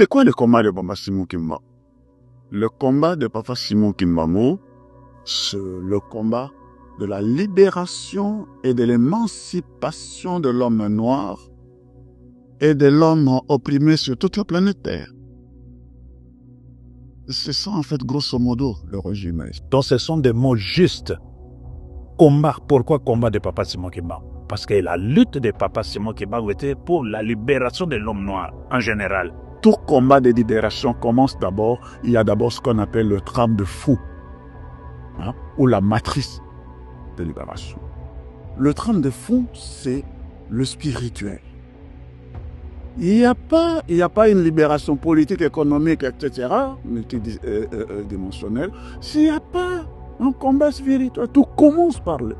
c'est quoi le combat de Papa Simon Kimbangu? Le combat de Papa Simon Kimbangu, c'est le combat de la libération et de l'émancipation de l'homme noir et de l'homme opprimé sur toute la planète Terre. C'est ça, en fait, grosso modo, le régime. Donc, ce sont des mots justes. Combat. Pourquoi combat de Papa Simon Kimbangu? Parce que la lutte de Papa Simon Kimbangu était pour la libération de l'homme noir, en général. Tout combat de libération commence d'abord, il y a d'abord ce qu'on appelle le trame de fond, hein, ou la matrice de libération. Le trame de fond, c'est le spirituel. Il n'y a pas une libération politique, économique, etc., multidimensionnelle, s'il n'y a pas un combat spirituel. Tout commence par le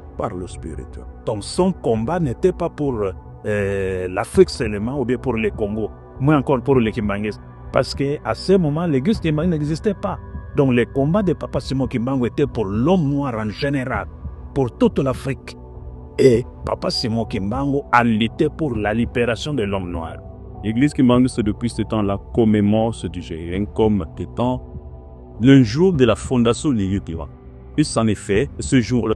spirituel. Donc son combat n'était pas pour l'Afrique seulement ou bien pour le Congo, mais encore pour les Kimbanguistes. Parce qu'à ce moment, l'église Kimbangu n'existait pas. Donc le combat de Papa Simon Kimbangu était pour l'homme noir en général, pour toute l'Afrique. Et Papa Simon Kimbangu a lutté pour la libération de l'homme noir. L'église Kimbangu, depuis ce temps-là, commémore ce Nigérien comme étant le jour de la fondation de l'Église. Et en effet, ce jour-là,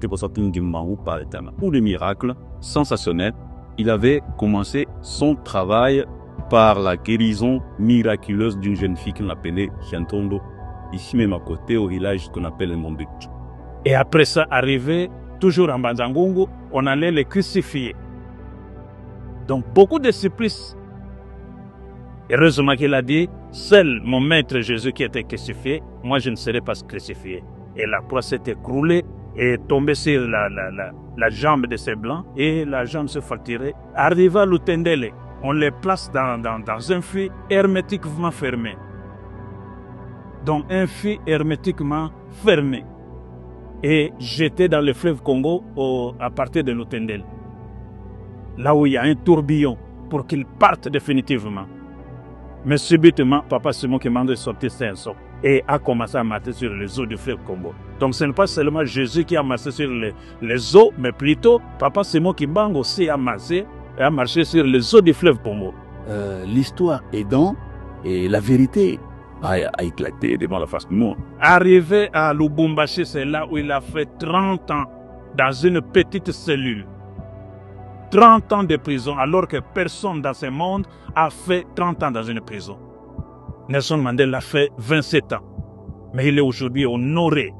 pour le miracle sensationnel, il avait commencé son travail par la guérison miraculeuse d'une jeune fille qu'on appelait Chantondo, ici même à côté au village qu'on appelle le Mombetu. Et après ça, arrivé toujours en Banzangungu, on allait les crucifier. Donc beaucoup de supplices. Heureusement qu'il a dit, seul mon maître Jésus qui était crucifié, moi je ne serai pas crucifié. Et la croix s'est écroulée et est tombée sur la jambe de ces blancs et la jambe se fracturait. Arriva à Lutendele, on les place dans un fût hermétiquement fermé. Donc un fût hermétiquement fermé et jeté dans le fleuve Congo à partir de Lutendele. Là où il y a un tourbillon pour qu'il parte définitivement. Mais subitement, Papa Simon Kimbangu est sorti sain et a commencé à marcher sur les eaux du fleuve Congo. Donc ce n'est pas seulement Jésus qui a marché sur les eaux, mais plutôt Papa Simon Kimbangu aussi a marché sur les eaux du fleuve Congo. L'histoire aidant et la vérité a éclaté devant la face du monde. Arrivé à Lubumbashi, c'est là où il a fait 30 ans dans une petite cellule. 30 ans de prison, alors que personne dans ce monde a fait 30 ans dans une prison. Nelson Mandela a fait 27 ans. Mais il est aujourd'hui honoré.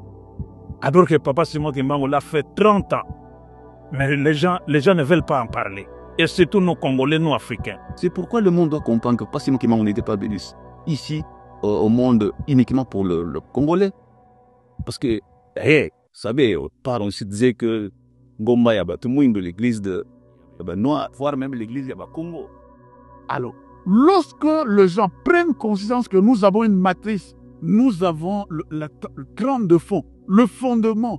Alors que Papa Simon Kimbangu l'a fait 30 ans. Mais les gens ne veulent pas en parler. Et surtout nos Congolais, nos Africains. C'est pourquoi le monde doit comprendre que Papa Simon Kimbangu n'était pas venu ici, au monde, uniquement pour le Congolais. Parce que, vous savez, on se disait que Gomba y a tout le monde de l'église de Noir, voire même l'église de Congo. Alors, lorsque les gens prennent conscience que nous avons une matrice, nous avons le trame de fond, le fondement,